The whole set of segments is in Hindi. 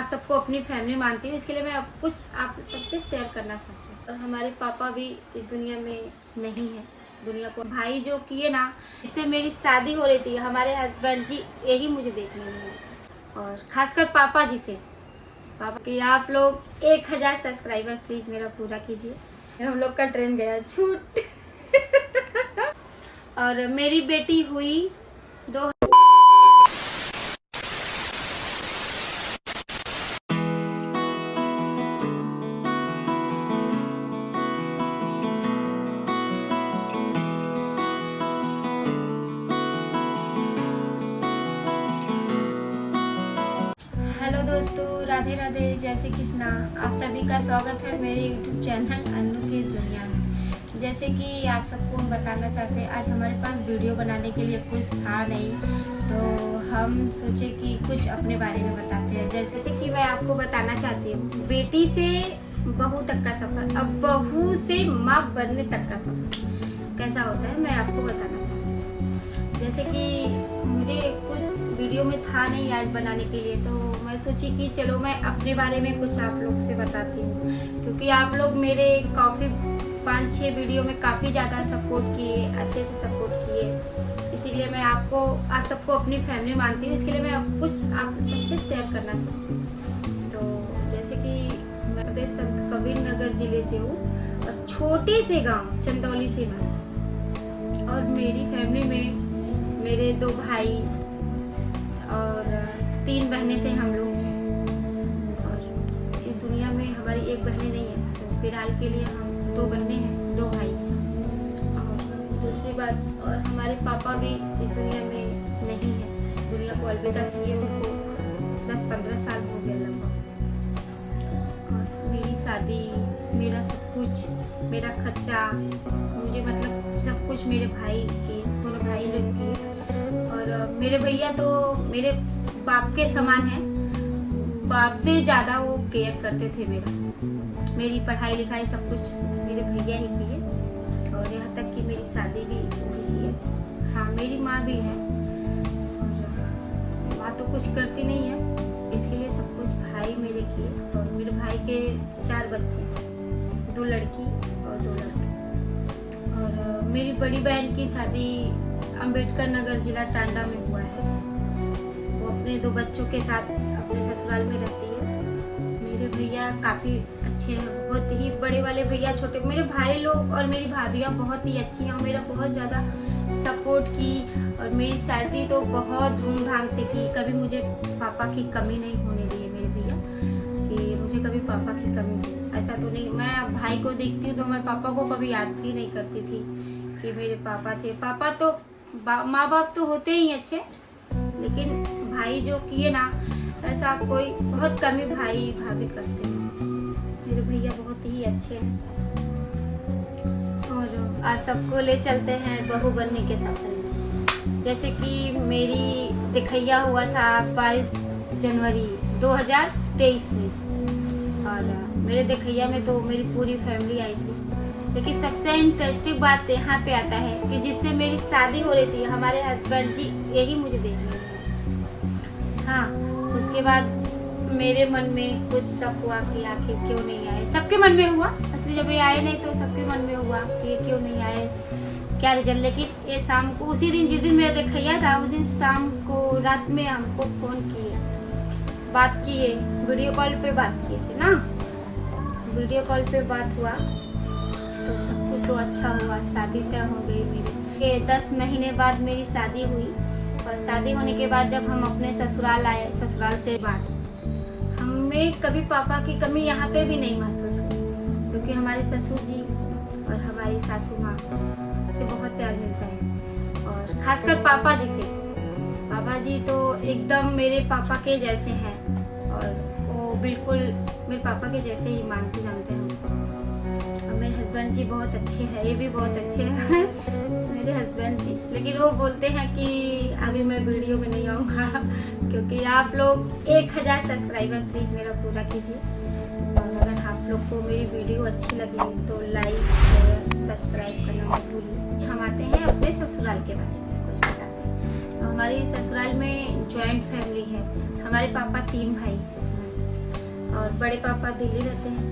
सबको अपनी फैमिली मानती हूँ, इसके लिए मैं अब कुछ आप सबसे शेयर करना चाहती हूँ। और हमारे पापा भी इस दुनिया में नहीं है, दुनिया को भाई जो किए ना, इससे मेरी शादी हो रही थी, हमारे हस्बैंड जी यही मुझे देखने मिले। और खासकर पापा जी से, पापा कि आप लोग 1000 सब्सक्राइबर प्लीज मेरा पूरा कीजिए। हम लोग का ट्रेन गया छूट। और मेरी बेटी हुई 2। हेलो दोस्तों, राधे राधे, जय श्री कृष्णा। आप सभी का स्वागत है मेरे यूट्यूब चैनल अन्नू की दुनिया में। जैसे कि आप सबको हम बताना चाहते हैं, आज हमारे पास वीडियो बनाने के लिए कुछ था नहीं, तो हम सोचे कि कुछ अपने बारे में बताते हैं। जैसे कि मैं आपको बताना चाहती हूँ, बेटी से बहू तक का सफ़र, अब बहू से माँ बनने तक का सफ़र कैसा होता है, मैं आपको बताना चाहती हूँ। जैसे कि मुझे कुछ वीडियो में था नहीं आज बनाने के लिए, तो मैं सोची कि चलो मैं अपने बारे में कुछ आप लोग से बताती हूँ, क्योंकि आप लोग मेरे काफ़ी 5-6 वीडियो में काफ़ी ज़्यादा सपोर्ट किए, अच्छे से सपोर्ट किए, इसीलिए मैं आप सबको अपनी फैमिली मानती हूँ, इसके लिए मैं अब कुछ आप सबसे शेयर करना चाहती हूँ। तो जैसे कि मैं संत कबीर नगर जिले से हूँ और छोटे से गाँव चंदौली से मैं, और मेरी फैमिली में मेरे 2 भाई और 3 बहनें थे हम लोग। और इस दुनिया में हमारी एक बहनें नहीं है, तो फिलहाल के लिए हम 2 बहनें हैं, 2 भाई। और दूसरी बात, और हमारे पापा भी इस दुनिया में नहीं है, दुनिया को अलविदा किए उनको 10-15 साल हो गया लगभग। और मेरी शादी, मेरा सब कुछ, मेरा खर्चा, मुझे मतलब सब कुछ मेरे भाई के, दोनों भाई लोग किए। और मेरे भैया तो मेरे बाप के समान है, बाप से ज़्यादा वो केयर करते थे मेरी पढ़ाई लिखाई सब कुछ मेरे भैया ही किए, और यहाँ तक कि मेरी शादी भी वही की है। हाँ, मेरी माँ भी है, और माँ तो कुछ करती नहीं है, इसके लिए सब कुछ भाई मेरे किए। और मेरे भाई के 4 बच्चे, 2 लड़की और 2 लड़के। और मेरी बड़ी बहन की शादी अंबेडकर नगर जिला टांडा में हुआ है, वो अपने 2 बच्चों के साथ अपने ससुराल में रहती है। मेरे भैया काफ़ी अच्छे हैं, बहुत ही बड़े वाले भैया, छोटे मेरे भाई लोग और मेरी भाभियाँ बहुत ही अच्छी हैं, मेरा बहुत ज़्यादा सपोर्ट की। और मेरी शादी तो बहुत धूमधाम से की, कभी मुझे पापा की कमी नहीं होने दी मेरे भैया, कि मुझे कभी पापा की कमी हो, ऐसा तो नहीं। मैं भाई को देखती हूँ तो मैं पापा को कभी याद भी नहीं करती थी कि मेरे पापा थे। पापा तो माँ बाप तो होते ही अच्छे, लेकिन भाई जो किए ना, ऐसा कोई बहुत कम ही भाई भाभी करते हैं। मेरे भैया बहुत ही अच्छे हैं। और आज सबको ले चलते हैं बहू बनने के सफर में। जैसे कि मेरी दिखैया हुआ था 22 जनवरी 2023 में, और मेरे दिखैया में तो मेरी पूरी फैमिली आई थी। लेकिन सबसे इंटरेस्टिंग बात यहाँ पे आता है कि जिससे मेरी शादी हो रही थी, हमारे हस्बैंड जी यही मुझे देखने मिले। हाँ, उसके बाद मेरे मन में कुछ शक हुआ कि आखिर क्यों नहीं आए। सबके मन में हुआ, असली जब ये आए नहीं तो सबके मन में हुआ कि ये क्यों नहीं आए, क्या रीजन। लेकिन ये शाम को, उसी दिन जिस दिन मेरा दिखैया था, उस दिन शाम को रात में हमको फोन किए, बात किए, वीडियो कॉल पे बात किए थे ना, वीडियो कॉल पे बात हुआ, तो सब कुछ तो अच्छा हुआ। शादी तय हो गई मेरी। 10 महीने बाद मेरी शादी हुई, और शादी होने के बाद जब हम अपने ससुराल आए, ससुराल से बाद हमें कभी पापा की कमी यहाँ पे भी नहीं महसूस हुई, क्योंकि हमारे ससुर जी और हमारी सासू माँ से बहुत प्यार मिलता है। और खासकर पापा जी से, पापा जी तो एकदम मेरे पापा के जैसे हैं, और वो बिल्कुल मेरे पापा के जैसे ही मानते जानते हैं हमको। और मेरे हस्बैंड जी बहुत अच्छे हैं, ये भी बहुत अच्छे हैं मेरे हस्बैंड जी। लेकिन वो बोलते हैं कि अभी मैं वीडियो में नहीं आऊँगा, क्योंकि आप लोग 1000 सब्सक्राइबर प्लीज मेरा पूरा कीजिए। और अगर आप लोग को मेरी वीडियो अच्छी लगी तो लाइक, शेयर, सब्सक्राइब करना मत भूलिए। हम आते हैं अपने ससुराल के बारे में कुछ बताते हैं। तो हमारी ससुराल में जॉइंट फैमिली है, हमारे पापा 3 भाई, और बड़े पापा दिल्ली रहते हैं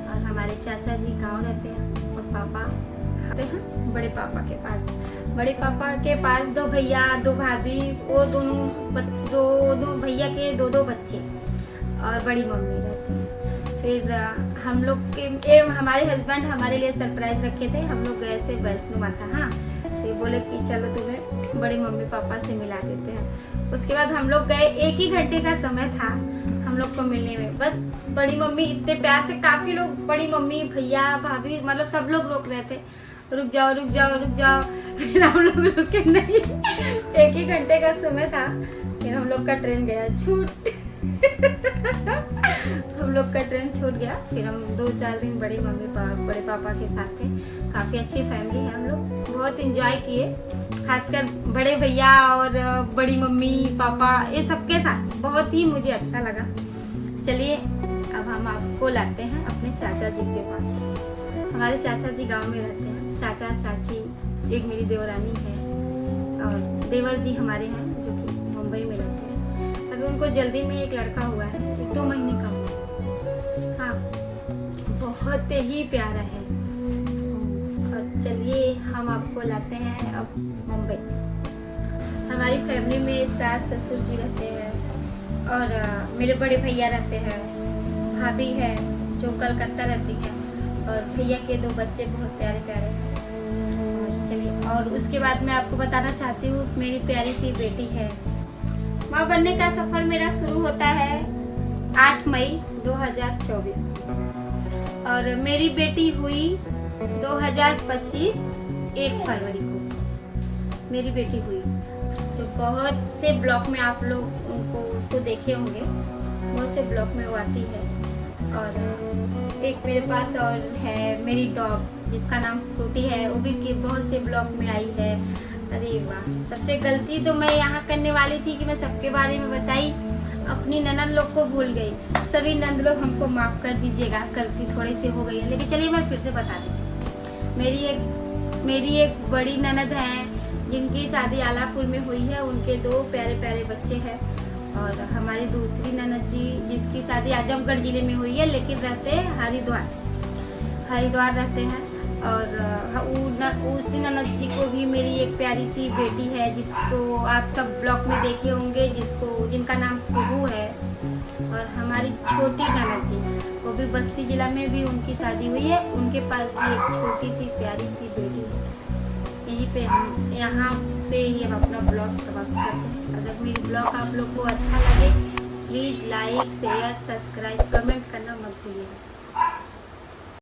और हमारे चाचा जी गांव रहते हैं और पापा आते हैं बड़े पापा के पास। बड़े पापा के पास 2 भैया 2 भाभी, वो दो भैया के 2 बच्चे और बड़ी मम्मी रहती हैं। फिर हम लोग के हमारे हस्बैंड हमारे लिए सरप्राइज रखे थे। हम लोग गए थे वैष्णो माता, हाँ, तो बोले कि चलो तुम्हें बड़े मम्मी पापा से मिला देते हैं। उसके बाद हम लोग गए, 1 ही घंटे का समय था हम लोग को मिलने में। बस बड़ी मम्मी इतने प्यार से, काफ़ी लोग, बड़ी मम्मी भैया भाभी, मतलब सब लोग रोक रहे थे, रुक जाओ रुक जाओ रुक जाओ। फिर हम लोग रुके नहीं, 1 ही घंटे का समय था। फिर हम लोग का ट्रेन गया छूट हम लोग का ट्रेन छूट गया। फिर हम 2-4 दिन बड़े पापा के साथ थे। काफ़ी अच्छी फैमिली है हम लोग, बहुत इंजॉय किए, खासकर बड़े भैया और बड़ी मम्मी पापा ये सबके साथ बहुत ही मुझे अच्छा लगा। चलिए अब हम आपको लाते हैं अपने चाचा जी के पास। हमारे चाचा जी गांव में रहते हैं। चाचा चाची, एक मेरी देवरानी है और देवर जी हमारे हैं जो कि मुंबई में रहते हैं। अभी उनको जल्दी में एक लड़का हुआ है, 1-2 महीने का हुआ। हाँ, बहुत ही प्यारा है। और चलिए हम आपको लाते हैं अब मुंबई। हमारी फैमिली में सास ससुर जी रहते हैं और मेरे बड़े भैया रहते हैं, भाभी है जो कलकत्ता रहती है और भैया के 2 बच्चे बहुत प्यारे प्यारे हैं। और चलिए, और उसके बाद मैं आपको बताना चाहती हूँ मेरी प्यारी सी बेटी है। माँ बनने का सफर मेरा शुरू होता है 8 मई 2024 और मेरी बेटी हुई 2025 1 फरवरी को मेरी बेटी हुई। जो बहुत से ब्लॉग में आप लोग उनको उसको देखे होंगे, बहुत से ब्लॉग में वो आती है। और एक मेरे पास और है मेरी डॉग जिसका नाम फ्रूटी है, वो भी बहुत से ब्लॉग में आई है। अरे वाह, सबसे गलती तो मैं यहाँ करने वाली थी कि मैं सबके बारे में बताई, अपनी ननद लोग को भूल गई। सभी नंद लोग हमको माफ़ कर दीजिएगा, गलती थोड़ी सी हो गई है, लेकिन चलिए मैं फिर से बता देती। मेरी एक बड़ी ननद हैं जिनकी शादी आलापुर में हुई है, उनके 2 प्यारे प्यारे बच्चे हैं। और हमारी दूसरी ननद जी जिसकी शादी आजमगढ़ जिले में हुई है लेकिन रहते हैं हरिद्वार रहते हैं। और उसी ननद जी को भी मेरी एक प्यारी सी बेटी है जिसको आप सब ब्लॉग में देखे होंगे, जिनका नाम कुहू है। और हमारी छोटी ननद जी, वो भी बस्ती जिला में भी उनकी शादी हुई है, उनके पास भी एक छोटी सी प्यारी सी बेटी है। यहाँ पे ही हम अपना ब्लॉग समाप्त करते हैं। अगर मेरी ब्लॉग आप लोग को अच्छा लगे please like share subscribe comment करना मत भूलिएगा।